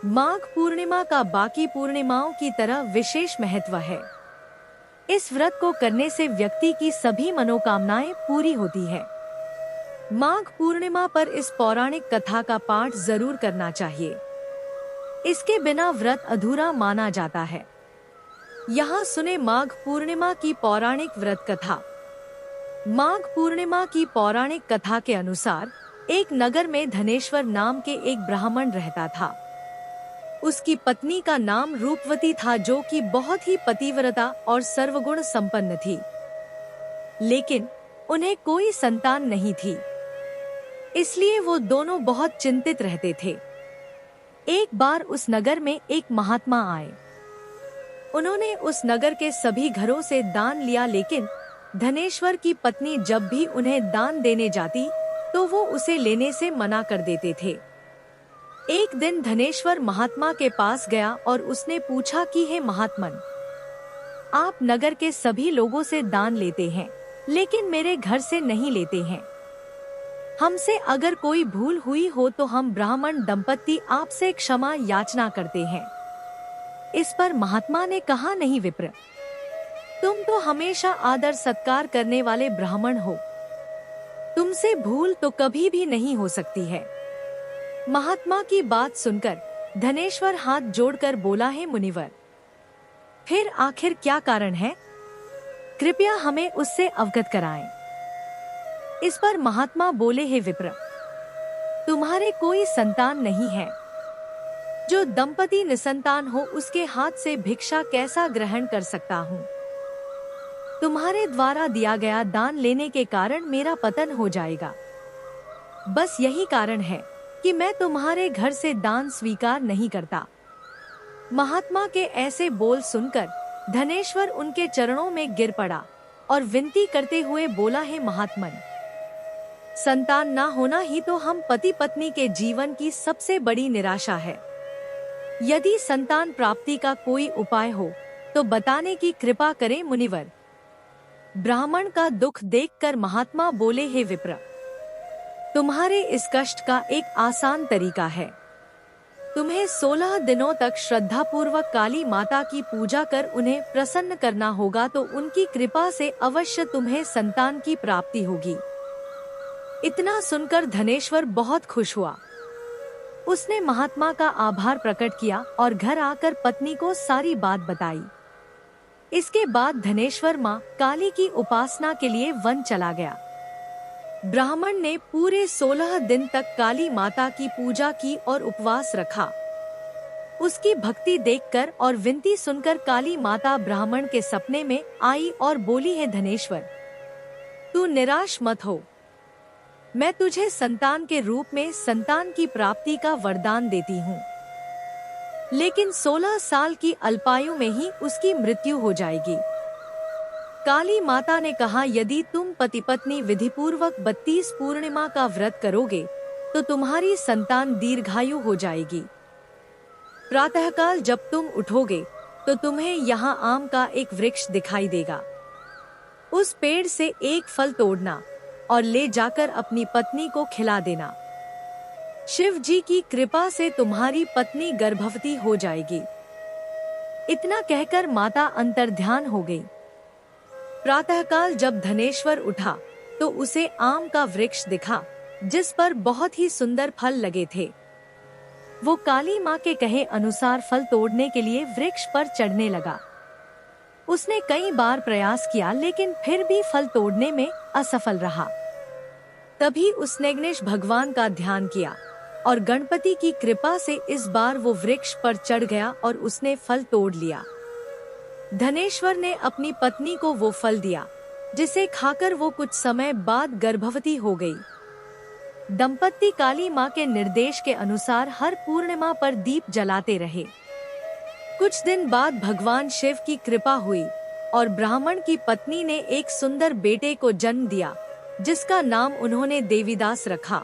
माघ पूर्णिमा का बाकी पूर्णिमाओं की तरह विशेष महत्व है। इस व्रत को करने से व्यक्ति की सभी मनोकामनाएं पूरी होती है। माघ पूर्णिमा पर इस पौराणिक कथा का पाठ जरूर करना चाहिए। इसके बिना व्रत अधूरा माना जाता है। यहाँ सुने माघ पूर्णिमा की पौराणिक व्रत कथा। माघ पूर्णिमा की पौराणिक कथा के अनुसार एक नगर में धनेश्वर नाम के एक ब्राह्मण रहता था। उसकी पत्नी का नाम रूपवती था, जो कि बहुत ही पतिव्रता और सर्वगुण संपन्न थी। लेकिन उन्हें कोई संतान नहीं थी, इसलिए वो दोनों बहुत चिंतित रहते थे। एक बार उस नगर में एक महात्मा आए। उन्होंने उस नगर के सभी घरों से दान लिया, लेकिन धनेश्वर की पत्नी जब भी उन्हें दान देने जाती तो वो उसे लेने से मना कर देते थे। एक दिन धनेश्वर महात्मा के पास गया और उसने पूछा कि हे महात्मन, आप नगर के सभी लोगों से दान लेते हैं, लेकिन मेरे घर से नहीं लेते हैं। हमसे अगर कोई भूल हुई हो तो हम ब्राह्मण दंपत्ति आपसे क्षमा याचना करते हैं। इस पर महात्मा ने कहा, नहीं विप्र, तुम तो हमेशा आदर सत्कार करने वाले ब्राह्मण हो, तुमसे भूल तो कभी भी नहीं हो सकती है। महात्मा की बात सुनकर धनेश्वर हाथ जोड़कर बोला, है मुनिवर, फिर आखिर क्या कारण है? कृपया हमें उससे अवगत कराएं। इस पर महात्मा बोले, हे विप्र, तुम्हारे कोई संतान नहीं है। जो दंपति निसंतान हो उसके हाथ से भिक्षा कैसा ग्रहण कर सकता हूँ? तुम्हारे द्वारा दिया गया दान लेने के कारण मेरा पतन हो जाएगा। बस यही कारण है कि मैं तुम्हारे घर से दान स्वीकार नहीं करता। महात्मा के ऐसे बोल सुनकर धनेश्वर उनके चरणों में गिर पड़ा और विनती करते हुए बोला, है महात्मन, संतान ना होना ही तो हम पति पत्नी के जीवन की सबसे बड़ी निराशा है। यदि संतान प्राप्ति का कोई उपाय हो तो बताने की कृपा करें मुनिवर। ब्राह्मण का दुख देखकर महात्मा बोले, हे विप्र, तुम्हारे इस कष्ट का एक आसान तरीका है। तुम्हें 16 दिनों तक श्रद्धा पूर्वक काली माता की पूजा कर उन्हें प्रसन्न करना होगा, तो उनकी कृपा से अवश्य तुम्हें संतान की प्राप्ति होगी। इतना सुनकर धनेश्वर बहुत खुश हुआ। उसने महात्मा का आभार प्रकट किया और घर आकर पत्नी को सारी बात बताई। इसके बाद धनेश्वर माँ काली की उपासना के लिए वन चला गया। ब्राह्मण ने पूरे 16 दिन तक काली माता की पूजा की और उपवास रखा। उसकी भक्ति देखकर और विनती सुनकर काली माता ब्राह्मण के सपने में आई और बोली, है धनेश्वर, तू निराश मत हो। मैं तुझे संतान के रूप में संतान की प्राप्ति का वरदान देती हूँ, लेकिन 16 साल की अल्पायु में ही उसकी मृत्यु हो जाएगी। काली माता ने कहा, यदि तुम पति पत्नी विधिपूर्वक 32 पूर्णिमा का व्रत करोगे तो तुम्हारी संतान दीर्घायु हो जाएगी। प्रातःकाल जब तुम उठोगे तो तुम्हें यहाँ आम का एक वृक्ष दिखाई देगा। उस पेड़ से एक फल तोड़ना और ले जाकर अपनी पत्नी को खिला देना। शिव जी की कृपा से तुम्हारी पत्नी गर्भवती हो जाएगी। इतना कहकर माता अंतर्ध्यान हो गई। प्रातःकाल जब धनेश्वर उठा तो उसे आम का वृक्ष दिखा, जिस पर बहुत ही सुंदर फल लगे थे। वो काली माँ के कहे अनुसार फल तोड़ने के लिए वृक्ष पर चढ़ने लगा। उसने कई बार प्रयास किया, लेकिन फिर भी फल तोड़ने में असफल रहा। तभी उसने गणेश भगवान का ध्यान किया और गणपति की कृपा से इस बार वो वृक्ष पर चढ़ गया और उसने फल तोड़ लिया। धनेश्वर ने अपनी पत्नी को वो फल दिया, जिसे खाकर वो कुछ समय बाद गर्भवती हो गई। दंपत्ति काली माँ के निर्देश के अनुसार हर पूर्णिमा पर दीप जलाते रहे। कुछ दिन बाद भगवान शिव की कृपा हुई और ब्राह्मण की पत्नी ने एक सुंदर बेटे को जन्म दिया, जिसका नाम उन्होंने देवीदास रखा।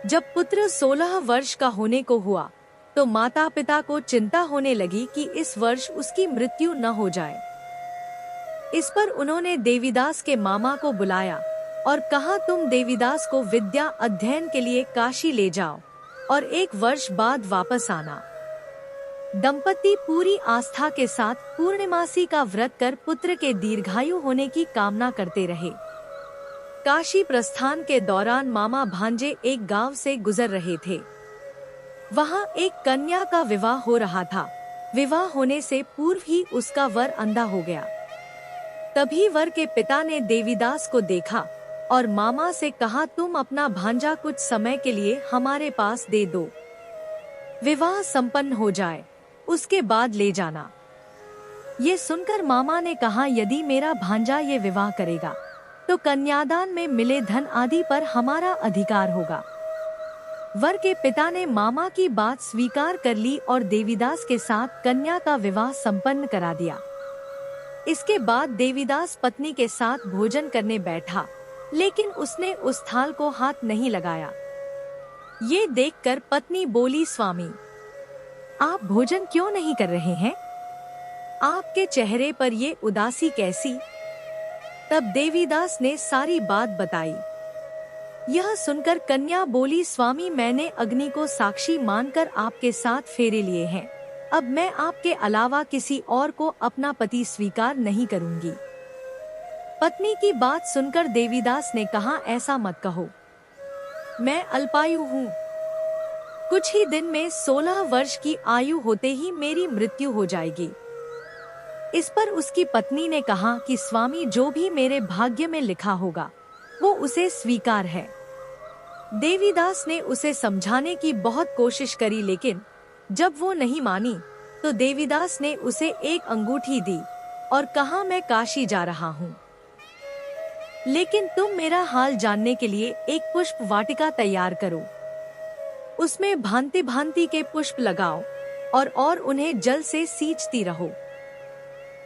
जब पुत्र 16 वर्ष का होने को हुआ तो माता पिता को चिंता होने लगी कि इस वर्ष उसकी मृत्यु न हो जाए। इस पर उन्होंने देवीदास के मामा को बुलाया और कहा, तुम देवीदास को विद्या अध्ययन के लिए काशी ले जाओ। और 1 वर्ष बाद वापस आना। दंपति पूरी आस्था के साथ पूर्णिमासी का व्रत कर पुत्र के दीर्घायु होने की कामना करते रहे। काशी प्रस्थान के दौरान मामा भांजे एक गांव से गुजर रहे थे। वहां एक कन्या का विवाह हो रहा था। विवाह होने से पूर्व ही उसका वर अंधा हो गया। तभी वर के पिता ने देवीदास को देखा और मामा से कहा, तुम अपना भांजा कुछ समय के लिए हमारे पास दे दो। विवाह संपन्न हो जाए उसके बाद ले जाना। ये सुनकर मामा ने कहा, यदि मेरा भांजा ये विवाह करेगा तो कन्यादान में मिले धन आदि पर हमारा अधिकार होगा। वर के पिता ने मामा की बात स्वीकार कर ली और देवीदास के साथ कन्या का विवाह संपन्न करा दिया। इसके बाद देवीदास पत्नी के साथ भोजन करने बैठा, लेकिन उसने उस थाल को हाथ नहीं लगाया। ये देखकर पत्नी बोली, स्वामी आप भोजन क्यों नहीं कर रहे हैं? आपके चेहरे पर ये उदासी कैसी? तब देवीदास ने सारी बात बताई। यह सुनकर कन्या बोली, स्वामी मैंने अग्नि को साक्षी मानकर आपके साथ फेरे लिए हैं। अब मैं आपके अलावा किसी और को अपना पति स्वीकार नहीं करूंगी। पत्नी की बात सुनकर देवीदास ने कहा, ऐसा मत कहो, मैं अल्पायु हूँ। कुछ ही दिन में 16 वर्ष की आयु होते ही मेरी मृत्यु हो जाएगी। इस पर उसकी पत्नी ने कहा कि स्वामी जो भी मेरे भाग्य में लिखा होगा वो उसे स्वीकार है। देवीदास ने उसे समझाने की बहुत कोशिश करी, लेकिन जब वो नहीं मानी तो देवीदास ने उसे एक अंगूठी दी और कहा, मैं काशी जा रहा हूँ, लेकिन तुम मेरा हाल जानने के लिए एक पुष्प वाटिका तैयार करो। उसमें भांति भांति के पुष्प लगाओ और उन्हें जल से सींचती रहो।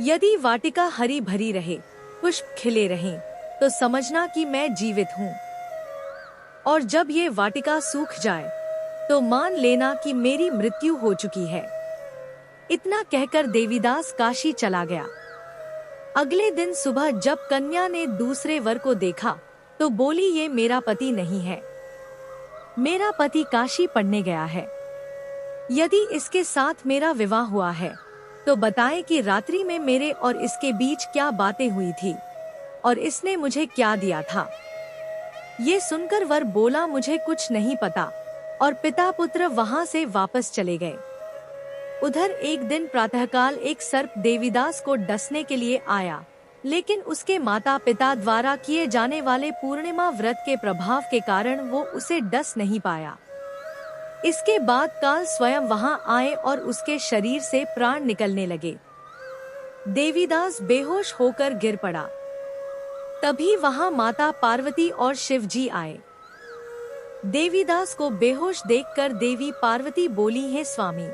यदि वाटिका हरी भरी रहे, पुष्प खिले रहें, तो समझना कि मैं जीवित हूँ, और जब ये वाटिका सूख जाए तो मान लेना कि मेरी मृत्यु हो चुकी है। इतना कहकर देवीदास काशी चला गया। अगले दिन सुबह जब कन्या ने दूसरे वर को देखा तो बोली, ये मेरा पति नहीं है, मेरा पति काशी पढ़ने गया है। यदि इसके साथ मेरा विवाह हुआ है तो बताएं कि रात्रि में मेरे और इसके बीच क्या बातें हुई थी और इसने मुझे क्या दिया था। ये सुनकर वर बोला, मुझे कुछ नहीं पता, और पिता पुत्र वहां से वापस चले गए। उधर एक दिन प्रातःकाल एक सर्प देवीदास को डसने के लिए आया, लेकिन उसके माता पिता द्वारा किए जाने वाले पूर्णिमा व्रत के प्रभाव के कारण वो उसे डस नहीं पाया। इसके बाद काल स्वयं वहां आए और उसके शरीर से प्राण निकलने लगे। देवीदास बेहोश होकर गिर पड़ा। तभी वहां माता पार्वती और शिव जी आए। देवीदास को बेहोश देखकर देवी पार्वती बोली, है स्वामी,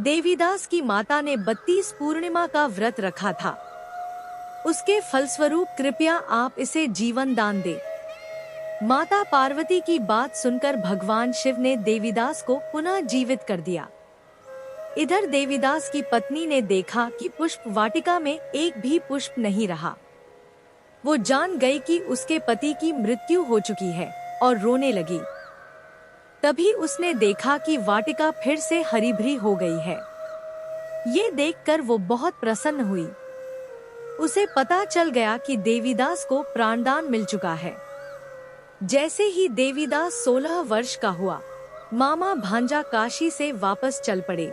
देवीदास की माता ने 32 पूर्णिमा का व्रत रखा था, उसके फलस्वरूप कृपया आप इसे जीवन दान दे। माता पार्वती की बात सुनकर भगवान शिव ने देवीदास को पुनः जीवित कर दिया। इधर देवीदास की पत्नी ने देखा कि पुष्प वाटिका में एक भी पुष्प नहीं रहा। वो जान गई कि उसके पति की मृत्यु हो चुकी है और रोने लगी। तभी उसने देखा कि वाटिका फिर से हरी भरी हो गई है। ये देखकर वो बहुत प्रसन्न हुई। उसे पता चल गया कि देवीदास को प्राणदान मिल चुका है। जैसे ही देवीदास 16 वर्ष का हुआ, मामा भांजा काशी से वापस चल पड़े।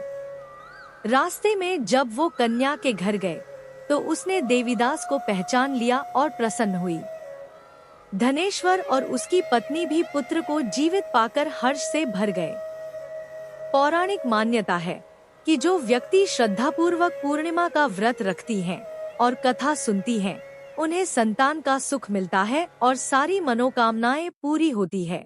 रास्ते में जब वो कन्या के घर गए तो उसने देवीदास को पहचान लिया और प्रसन्न हुई। धनेश्वर और उसकी पत्नी भी पुत्र को जीवित पाकर हर्ष से भर गए। पौराणिक मान्यता है कि जो व्यक्ति श्रद्धापूर्वक पूर्णिमा का व्रत रखती हैं और कथा सुनती हैं, उन्हें संतान का सुख मिलता है और सारी मनोकामनाएं पूरी होती है।